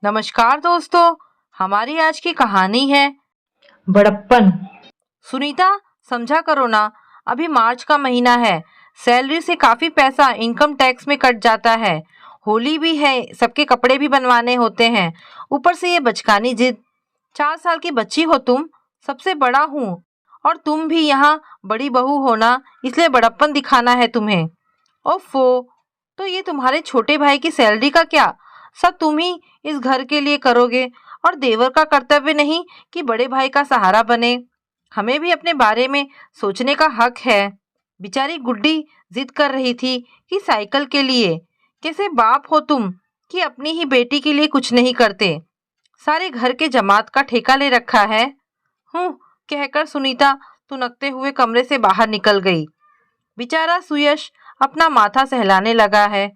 नमस्कार दोस्तों, हमारी आज की कहानी है बड़प्पन। सुनीता। समझा करो ना, अभी मार्च का महीना है। सैलरी से काफी पैसा इनकम टैक्स में कट जाता है। होली भी है, सबके कपड़े भी बनवाने होते हैं। ऊपर से ये बचकानी जिद। 4 साल की बच्ची हो तुम, सबसे बड़ा हूँ और तुम भी यहाँ बड़ी बहू हो ना, इसलिए बड़प्पन दिखाना है तुम्हें। ओफो, तो ये तुम्हारे छोटे भाई की सैलरी का क्या? सब तुम ही इस घर के लिए करोगे और देवर का कर्तव्य नहीं कि बड़े भाई का सहारा बने। हमें भी अपने बारे में सोचने का हक है। बेचारी गुड्डी जिद कर रही थी कि साइकिल के लिए। कैसे बाप हो तुम कि अपनी ही बेटी के लिए कुछ नहीं करते। सारे घर के जमात का ठेका ले रखा है। हूँ, कहकर सुनीता तुनकते हुए कमरे से बाहर निकल गई। बेचारा सुयश अपना माथा सहलाने लगा है।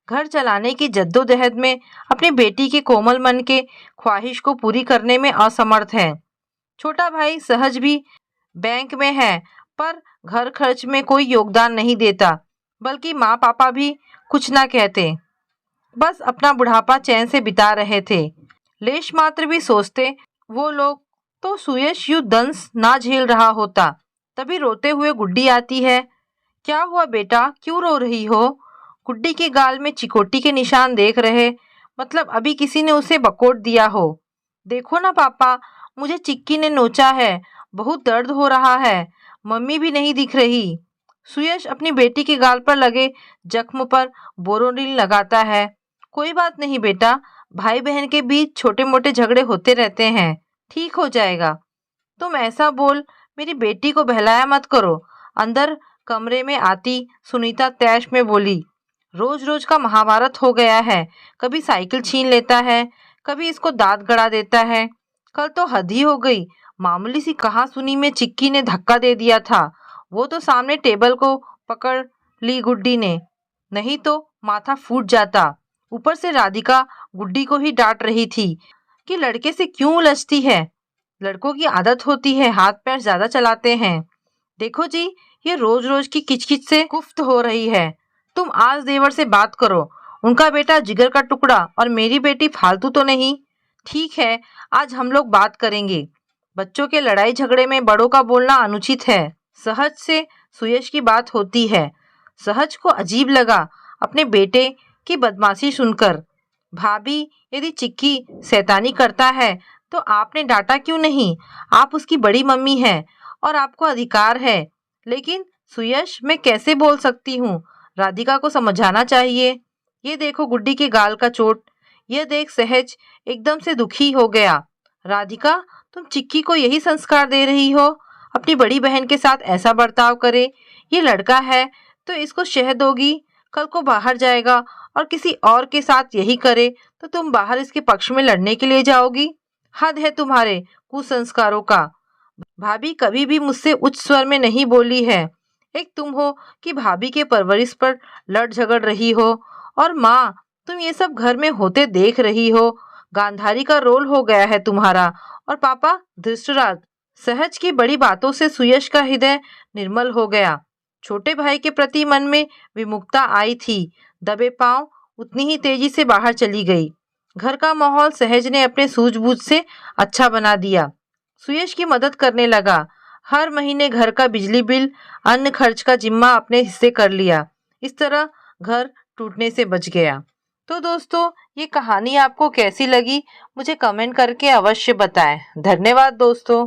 घर चलाने की जद्दोजहद में अपनी बेटी के कोमल मन के ख्वाहिश को पूरी करने में असमर्थ है। छोटा भाई सहज भी बैंक में है, पर घर खर्च में कोई योगदान नहीं देता, बल्कि माँ पापा भी कुछ ना कहते। बस अपना बुढ़ापा चैन से बिता रहे थे। लेश मात्र भी सोचते वो लोग तो सुयश यूं दंस ना झेल रहा होता। तभी रोते हुए गुड्डी आती है। क्या हुआ बेटा, क्यों रो रही हो? गुड्डी के गाल में चिकोटी के निशान देख रहे, मतलब अभी किसी ने उसे बकोट दिया हो। देखो ना पापा, मुझे चिक्की ने नोचा है, बहुत दर्द हो रहा है। मम्मी भी नहीं दिख रही। सुयश अपनी बेटी के गाल पर लगे जख्म पर बोरोनिल लगाता है। कोई बात नहीं बेटा, भाई बहन के बीच छोटे मोटे झगड़े होते रहते हैं, ठीक हो जाएगा। तुम ऐसा बोल मेरी बेटी को बहलाया मत करो। अंदर कमरे में आती सुनीता तैश में बोली, रोज रोज का महाभारत हो गया है। कभी साइकिल छीन लेता है, कभी इसको दांत गड़ा देता है। कल तो हद ही हो गई, मामूली सी कहासुनी में चिक्की ने धक्का दे दिया था। वो तो सामने टेबल को पकड़ ली गुड्डी ने, नहीं तो माथा फूट जाता। ऊपर से राधिका गुड्डी को ही डांट रही थी कि लड़के से क्यों उलझती है। लड़कों की आदत होती है, हाथ पैर ज्यादा चलाते हैं। देखो जी, ये रोज रोज की किचकिच से कुफ्त हो रही है। तुम आज देवर से बात करो। उनका बेटा जिगर का टुकड़ा और मेरी बेटी फालतू तो नहीं। ठीक है, आज हम लोग बात करेंगे। बच्चों के लड़ाई झगड़े में बड़ों का बोलना अनुचित है। सहज से सुयश की बात होती है। सहज को अजीब लगा अपने बेटे की बदमाशी सुनकर। भाभी, यदि चिक्की शैतानी करता है तो आपने डांटा क्यों नहीं? आप उसकी बड़ी मम्मी हैं और आपको अधिकार है। लेकिन सुयश, मैं कैसे बोल सकती हूँ? राधिका को समझाना चाहिए। ये देखो गुड्डी के गाल का चोट। यह देख सहज एकदम से दुखी हो गया। राधिका, तुम चिक्की को यही संस्कार दे रही हो? अपनी बड़ी बहन के साथ ऐसा बर्ताव करे? ये लड़का है तो इसको शह दोगी, कल को बाहर जाएगा और किसी और के साथ यही करे तो तुम बाहर इसके पक्ष में लड़ने के लिए जाओगी? हद है तुम्हारे कुसंस्कारों का। भाभी कभी भी मुझसे उच्च स्वर में नहीं बोली है। एक तुम हो कि भाभी के परवरिश पर लड़ झगड़ रही हो, और माँ, तुम ये सब घर में होते देख रही हो। गांधारी का रोल हो गया है तुम्हारा। और पापा धृतराज। सहज की बड़ी बातों से सुयश का हृदय निर्मल हो गया। छोटे भाई के प्रति मन में विमुखता आई थी। दबे पांव उतनी ही तेजी से बाहर चली गई। घर का माहौल सहज ने अपने सूझबूझ से अच्छा बना दिया। सुयश की मदद करने लगा। हर महीने घर का बिजली बिल, अन्न खर्च का जिम्मा अपने हिस्से कर लिया। इस तरह घर टूटने से बच गया। तो दोस्तों, ये कहानी आपको कैसी लगी मुझे कमेंट करके अवश्य बताएं। धन्यवाद दोस्तों।